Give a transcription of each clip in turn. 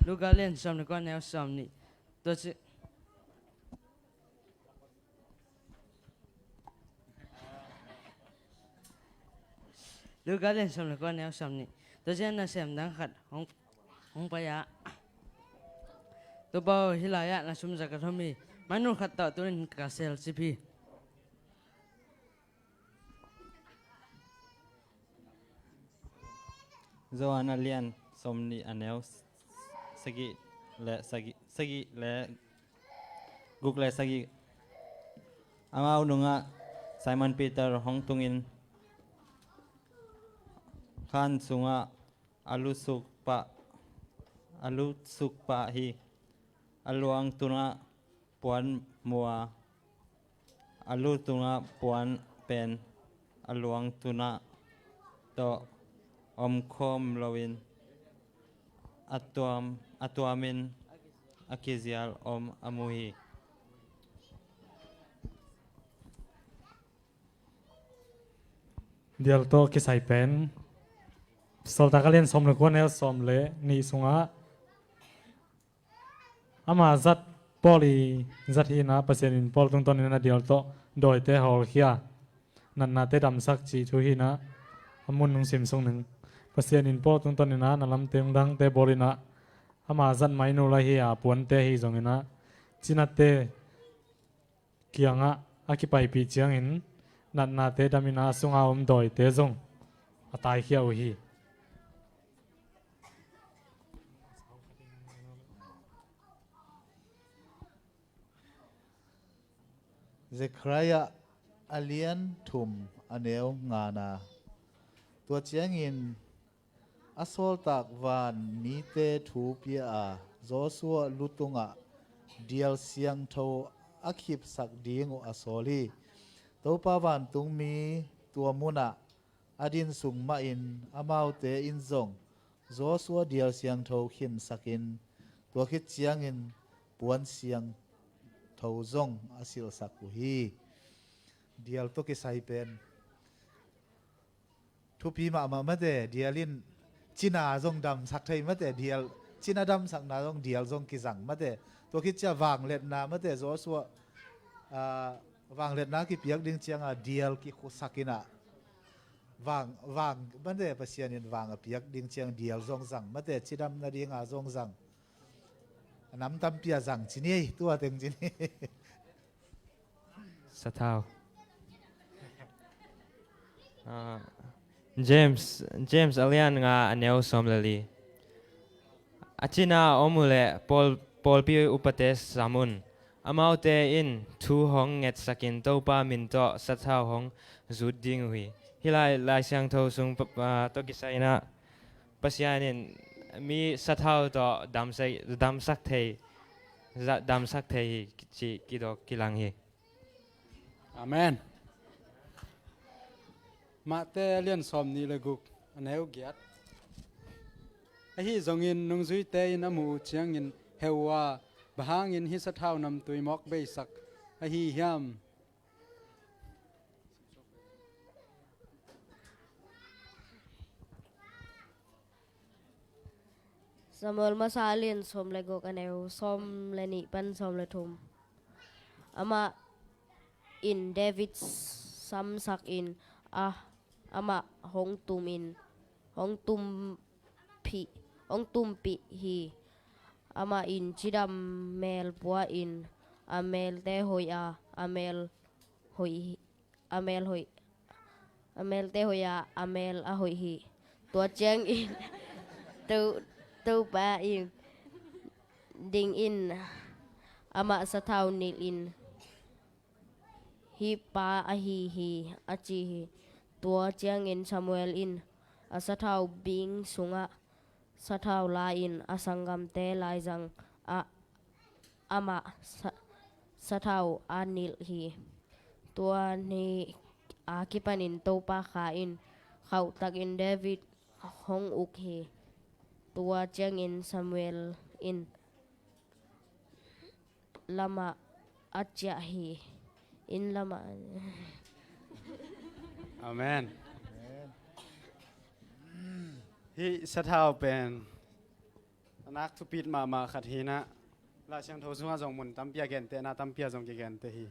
Lúc gà lên xong rồi con neo xong nị. Tôi sẽ lúc gà lên xong rồi con neo xong nị. Tôi sẽ nó xem đang khát không phải ạ. Tôi bảo hilaya là sum jagat homi. Manu khát tạo tôi nên cả sel CP. Zoan alian somni anel sagi le Google sagi amau nunga Simon Peter Hong Tungin Khan sunga alu sukpa alu sukpa hi aluang tuna puan mua alu tuna puan pen aluang tuna to om khom lowin atuamin akizial om amuhi dial to ki sai pen sol ta kalian som le kon el som le ni sunga ama zat poli zat hi na pasien in pol tung ton na dial to doi te hol khia nan na te dam sak chi chu hi na amun nung sim sung nung pasien in pol tung ton na na lam teng dang te bolina ama zat mai nu la hi a puan te hi zong ina china te kianga akipai pi chiang in nan na te damina sunga doi te zong atai khia u hi Zechariah alian thum aneu ngana tua chiang in asol tak van ni te thu pia a Joshua lutunga dial siang tho akhip sak ding o asoli to pa van tung mi tua muna adin sung ma in amau te in zong Joshua dial siang tho khim sakin tua khit chiang in puan siang tho zong asil saku hi dial to ki sai pen thu pi ma de dialin china zong dam sak thai ma de dial china dam sak na zong dial zong ki zang ma de to ki cha wang let na ma de zo so wang let na ki piak ding chiang a dial ki khu sakina wang ma de pasian in wang a piak ding chiang dial zong zang ma de chidam na ding a zong zang nam tam pia zang chini tua teng chini Sathao. James alian nga aneu somlali. Achina omule Paul pi upates samun. Amaute in thu hong nget sakin topa minto sathao hong zut ding hui. Hilai lai siang tho sung to kisaina pasyanin mi sathao to dam sak thei chi kido kilang hi. Amen. Mate lian som ni le guk aneu giat. A hi zongin nung zui te in amu chiang in hewa bahang in hi sathau nam tui mok be sak a hi hiam. Samuel masalin som le gok aneu som le ni pan som le thum ama in David sam sak in ama hong tum in hong tum pi hi ama in chidam mel bua in amel te hoi amel hoi amel te hoi amel a hoi hi tua cheng in tu ba in ding in ama sa thau nil in hi pa a hi a chi hi tua chiang in Samuel in a sa thau bing sunga sa thau la in a sangam te lai jang a ama sa thau anil hi tua ni a kipanin to pa kha in khau tak in David hong uk hi tua chiang in Samuel in lama acha hi in lama Amen. Hi sathau pen นักทุปิดมาขัดฮีนะราชยังโทสุงาจงมุนตั้มเปียเกนเตนะตั้มเปียจงเกนเตฮี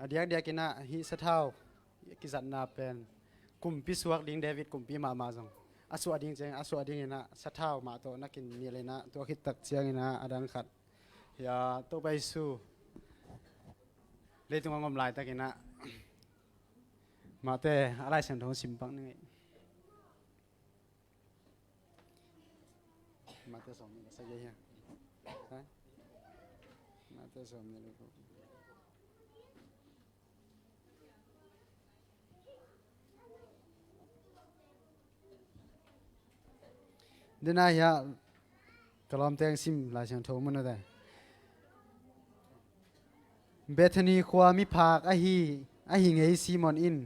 เดียกินะฮิสะเท้ากิจันนาเป็นกุมพิสวกดิงเดวิดกุมพิมาจงอสวดิงเจงอสวดิงนะสะเท้ามาโตนักกินมีเลยนะตัวคิดตักเจียงนะอดันขัดอย่าตัวไปสู้เลยตรงงมลายตะกินะมาเตอะไรฉันทงสิมปังนี่มาเตสองนี่สักเยอะฮะมาเตสองนี่เลยเดี๋ยวนะเฮียกลอมแตงซิมลายฉันทงมันอะไรเบธานีความมิภาคอหิงไอซีมอนอิน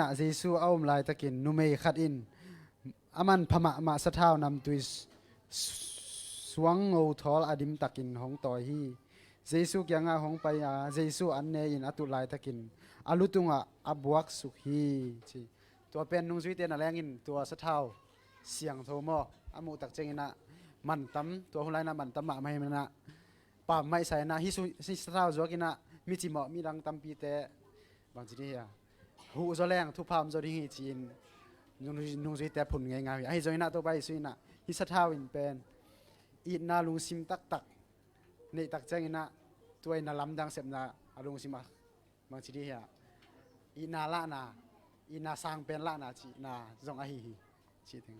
อะเจสูเอาลายตะกินนุเมยขัดอินอามันพม่ามาสะเท้านำตุยสวงโอทอลอดิมตะกินของต่อฮีเจสูยังอาของไปเจสูอันเนอินอตุลายตะกินอาลุตุงอับวักสุขีตัวเป็นนุ่งสวิเตนแรงอินตัวสะเท้าเสียงโทมออามูตักเจงินะมันตั้มตัวคนไรนะมันตั้มมาไม่มันนะป่าไม่ใส่นะฮิสุสะเท้าจวกินะมีจิมอมีดังตั้มปีเตบางทีนี่หูจะแรงทุพพามจะดิ้งจีนนุ่งสีแต่ผุนง่ายๆไอ้จอยน่าตัวไปสุยน่ะฮิสะเท้าอินเป็นอีน่าลุงซิมตักในตักเจงน่ะตัวน่าลำดังเสพน่ะอาลุงซิมาบางทีนี่อีน่าละน่ะอีน่าสร้างเป็นละน่ะจีน่าจงไอ้จีถึง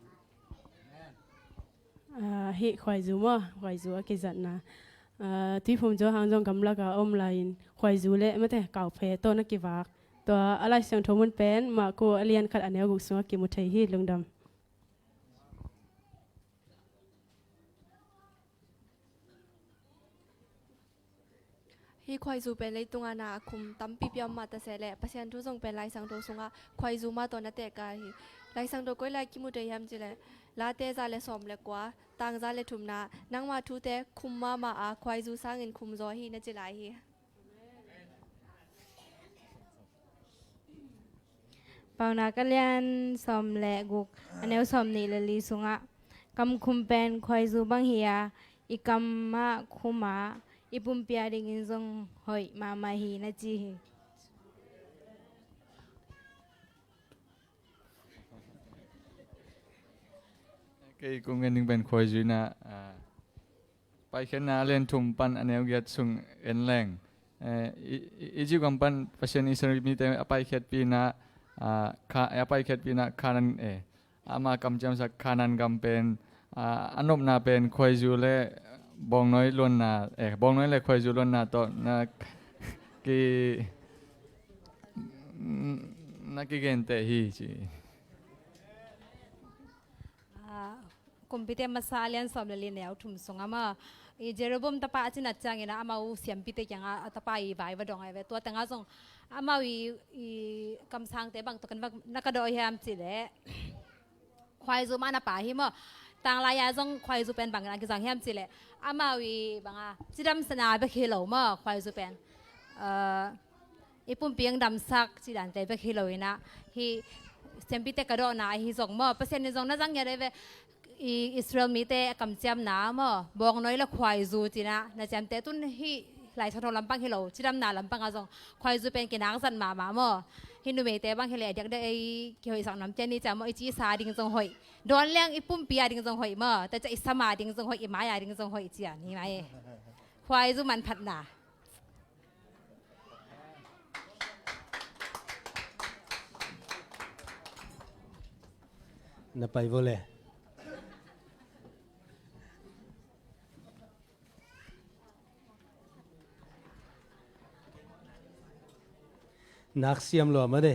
ฮิควายจูมั้ควายจูกิจัดนะที่ผมจะหางจงกำลังกับอมไลน์ควายจูเละไม่แต่เก่าเพต้นนักกีฬาตัวอะไรเสียงทมุนเป็นมาโกเลียนขัดอันเนี้ยกุศลกิมุทัยฮีลงดำฮีควายจูเป็นเลยตรงนาคุมตั้มปีเปียมมาแต่เสร็จปัจจัยทุกทรงเป็นลายสังโตสุงะควายจูมาตัวนัดเตะกายลายสังโตก็ลายกิมุทัยยามจิเลลาเตซาเลสอมเลกว่าต่างซาเลทุมนานังมาทุเตคุมมาควายจูสร้างเงินคุมจอฮีนัดจิลายฮีปาวนาก็เลียนสอมแหลกุกอันเนวสอมนี่เลยลีสุงะกำคุมเป็นควายจูบังเฮียอีกำมาคุมาอีปุ่มเปียดิงินซงหอยมาฮีนะจีฮีก็อีกงเงินหนึ่งเป็นควายจูนะไปแค่นาเล่นทุ่มปันอันเนวเกียรสุงเอ็นแรงอีจิกำปันพัชนิสริมีแต่ไปแค่ปีนะapa ikat pina kanan ama kam jam sak kanan kam pen anop na pen khoi ju le bong noi lon na bong noi le khoi ju lon na to na ki gente hi chi kumpite masalian somlali ne authum songa ma e jerobom tapa achin achangina amau siampite kyanga atapa I vai wa dong ai ve to tanga song amau I kam sang te bang to kan nakado hiam chi le khwai zu ma na pa hi mo tang la ya song khwai zu pen bang na ki sang hiam chi le amau I banga chidam sana be khelo mo khwai zu pen ipum piang dam sak chi dan te be khelo ina hi siampite kado na hi song mo pasen ni song na jang ya veอิสราเอลมีแต่กำจับน้ำบอกน้อยละควายจูจีนะนะจำแต่ตุนฮีหลายชนลำปังเฮโลจีดำนาลำปังอาจงควายจูเป็นกินนักสันมาฮินดูเมแต่บางเฮเลอยากได้เกี่ยวกับสังน้ำเจนี่จะมาอีจีสาดิ่งจงหอยโดนเลี้ยงอีปุ่มปียดิ่งจงหอยแต่จะอิสมาดิ่งจงหอยอีไม้ดิ่งจงหอยจีนี่ไหมควายจูมันผัดหนาน่าไปบ่เลยนักเสียมหล่อมาเด้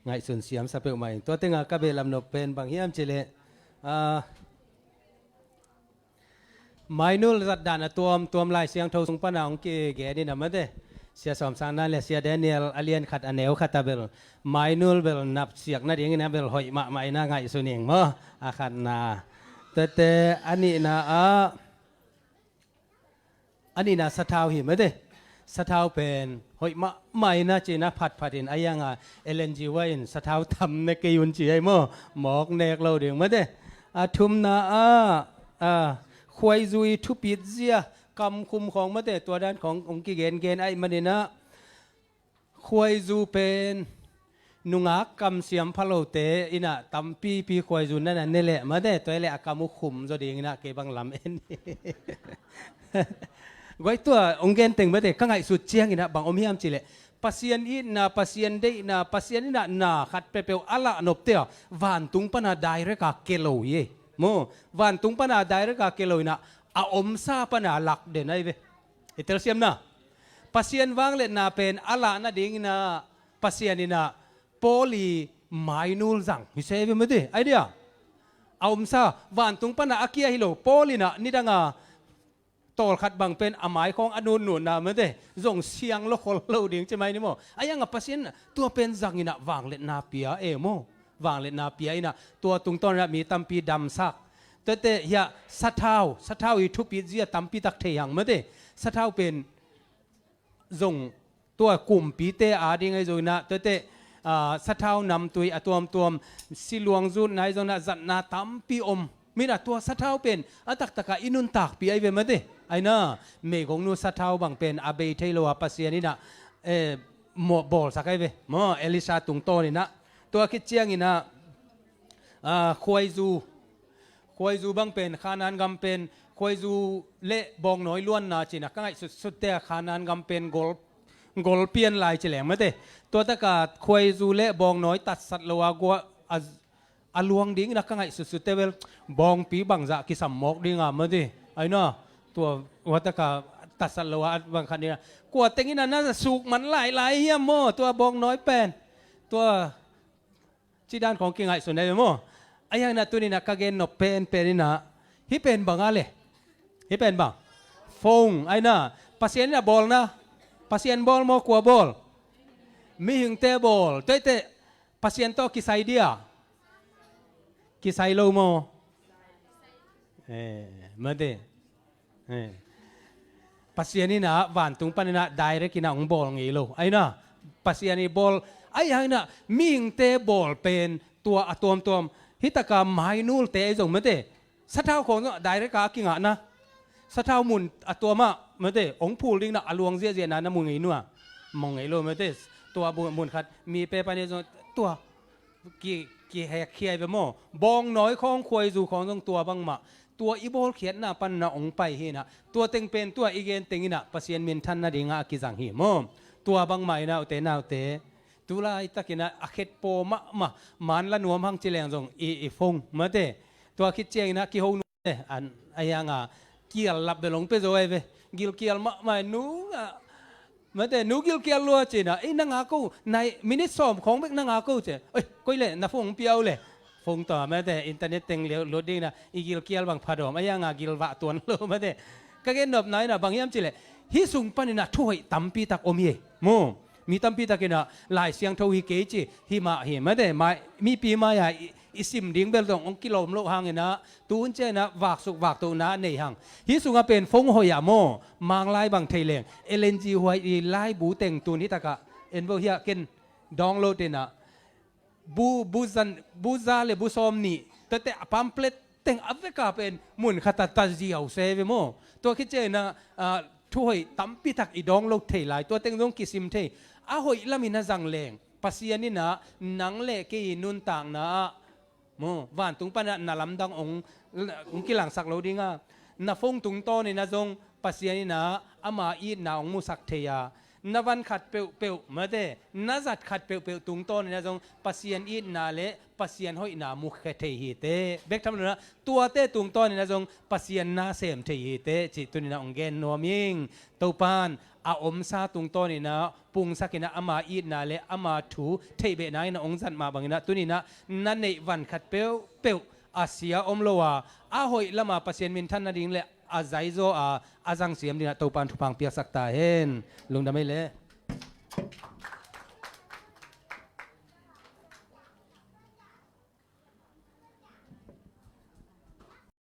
ไงส่วนเสียมสเปลใหม่ตัวเต็งกระเบลลำนกเป็นบางเฮียมเจเลไม้นู่นจัดด่านตัวลายเสียงโทสงปนองเก๋นี่นะมาเด้เสียสอมสางนั่นแหละเสียเดนเนียลอเลียนขัดอันเนวขัดตาเบลไม้นู่นเบลนับเสียกนั่นเองนะเบลหอยมาไม่น่าไงส่วนเองมั้งอาคันนาแต่อันนี้นะอันนี้นะสะเท้าหิมมาเด้สะเท้าเป็นหอยมาไม่น่าจีนะผัดอินไอ้ยังLNG ไว้สะเท้าทำในเกยุนจีไอ้หม้อหมอกแนกเราเดียงมาเด้ทุ่มนะ ควยซุยทุปิดเสียกำคุมของมาแต่ตัวด้านขององค์กิเกนเกนไอมันเนี่ยนะควยซูเป็นนุงากกำเสียมพะโลเตอินะตัมปีควยซูนั่นน่ะนี่แหละมาแต่ตัวแหละกำมุขุมจะดีนะเก็บังลำเอ็นไว้ตัวองค์เกนเต็งมาแต่ข้างไงสุดเจียงอินะบางอมยามจิเลpasien ina pasien de na pasien ina na khat pe pe ala nop te van tung pana direct ka kelo ye mo van tung pana direct ka kelo ina a om sa pana lak de nai ve itel siam na pasien wang le na pen ala na ding na pasien ina poli mainul zang mi se ve me de idea a om sa van tung pana akia hilo poli na nidangaตอลขัดบังเป็นอาหมายของอนุนุนามันเด้ส่งเสียงโลกโลดิ่งใช่ไหมนี่โมไอ้ยังกับปัสยันตัวเป็นจังอินะวางเล็ดนาเปียโมวางเล็ดนาเปียอินะตัวตุงต้นระมีตัมปีดำซักตัวเตะยาสัทธาวอีทุปีเจียตัมปีตักเทียงมันเด้สัทธาวเป็นส่งตัวกลุ่มปีเตอาดิ่งไอ้โจนะตัวเตะสัทธาวนำตัวตัวสิลวงจุนนายโจนะจัดนาตัมปีอมมีนะตัวสัทธาวเป็นอัตักตะกะอินุนตักปีไอเวมันเด้ไอ้น่ะเมฆของนูสัทธาวบางเป็นอาเบย์เทโลอาปัสยานี่นะหมอบอลสักไอ้เว้หมอเอลิซาตุงโตนี่นะตัวคิดเจียงนี่นะควยซูบางเป็นขานานกำเป็นควยซูเละบองน้อยล้วนนาจีนะก็ไงสุดแต่ขานานกำเป็นกอลเปียนลายเฉลงมาเต้ตัวตะกาควยซูเละบองน้อยตัดสัตว์ละวากัวอลวงดิ้งนะก็ไงสุดแต่เวลบองปีบังจะกิสัมมอกดิ้งอ่ะมาเต้ไอ้น่ะตัววัตกาตัดสัตว์ละวะบางคันนี้นะกวดเต็งนี่น่าจะสุกมันหลายเฮียโมตัวบองน้อยเป็นตัวจีด้านของกิ่งไห่ส่วนใดโมไอ้ยังน่ะตัวนี้นะกางเกงนบเป็นนี่นะฮิเป็นบางอะไรฮิเป็นบางฟงไอ้น่ะปัสเซียนน่ะบอลนะปัสเซียนบอลโมกว่าบอลมีหึงเตะบอลเตะปัสเซียนโตกิไซเดียกิไซโลโมมาเดpasien ni na vantung panina direct ina ong ball ngilo ay na pasien ni ball ay hang na ming te ball pen tua atom hitaka mainul te jong mate sathau khong direct ka kinga na sathau mun atoma mate ong phul ding na alwang je na na mun ngi nuwa mong ngilo mate tua mun khat mi pe pa ni tua ki he khiai be mo bong noi khong khoi zu khong jong tua bang maตัวอีโบลเขียนน่ะปันน่ะองไปเฮนะตัวเต็งเป็นตัวอีเกนเต็งน่ะปัสยันมินทันน่ะดิงากิจังฮีมอตัวบางใหม่น่ะอุเตน่ะอุเตตุลาอิตะกินะอเขตโปมะมันละหนวมหังจิแลงจงอีฟงมะเตตัวคิดเจงนะกิโฮนุเตอันอายังเกียลลับเดลงเปโซเอเวกิลเกียลมะนูมะเตนูกิลเกียลลัวจินะไอ้นางากูในมินิสอมของเบกนางากูเจเอ้ยก้อยเล่น่ะฟงเปียวเลยฟงต่อแม้แต่อินเทอร์เน็ตเต็งเลี้ยวรถดีนะอีกิลเกียลบางพาดอมไอ้ยังกิลวะตัวนั้นแม้แต่ก็เกินแบบไหนนะบางยามจิเลฮิสุงปันนะถ้วยตั้มปีตักอมเย่โมมีตั้มปีตักนะลายเสียงทวีเกจิฮิมาเห็นแม้แต่มีปีมาอย่าอิสิมดิ้งเบลตองกิโลมโลหางนะตูนเจนะวากสุกวากตัวนะในหางฮิสุงเป็นฟงหอยาโมมางลายบางไทยแรงเอเลนจีหวยลายบูเต็งตัวนี้ตะกะเอ็นโบเฮียกินดองโลเตนะบูซาเลบูซอมนี่แต่พัมเพลตเต็งอเวกาเป็นมุนขัตตาเจียวเซเวโมตัวคิดเจนะถ้วยตั้มปีตักอีดองโลเทลายตัวเต็งต้องกิซิมเทอาหอยละมินาจังเลงปัสยานี่นะนังเล่กีนุนต่างนะโมวันตุงปะนะลำดังองกิหลังสักโลดิงานาฟงตุงโตนี่นะจงปัสยานี่นะอามาอีนาองมุสักเทียนวันขัดเปลวมาเดนจัดขัดเปลวตุงต้นนะจงปัสยันอีนาเลปัสยันห้อยนามุขเทหิเตเบกทำเลยนะตัวเตตุงต้นนะจงปัสยันนาเสมเทหิเตจิตุนินะองเกนนัวมิงเตาปานอาอมซาตุงต้นนี่นะปุงสักินะอามาอีนาเลอามาถูเทเบนายนะองจันมาบังนะตุนินะนั่นในวันขัดเปลวอาเซียอมโลวาอาหอยละมาปัสยันมินทันนาดิงเลอาใจโซอาจังเสียมนี่นะเตาปานทุพังเปียกสักตาเห็นลุงดำไม่เละ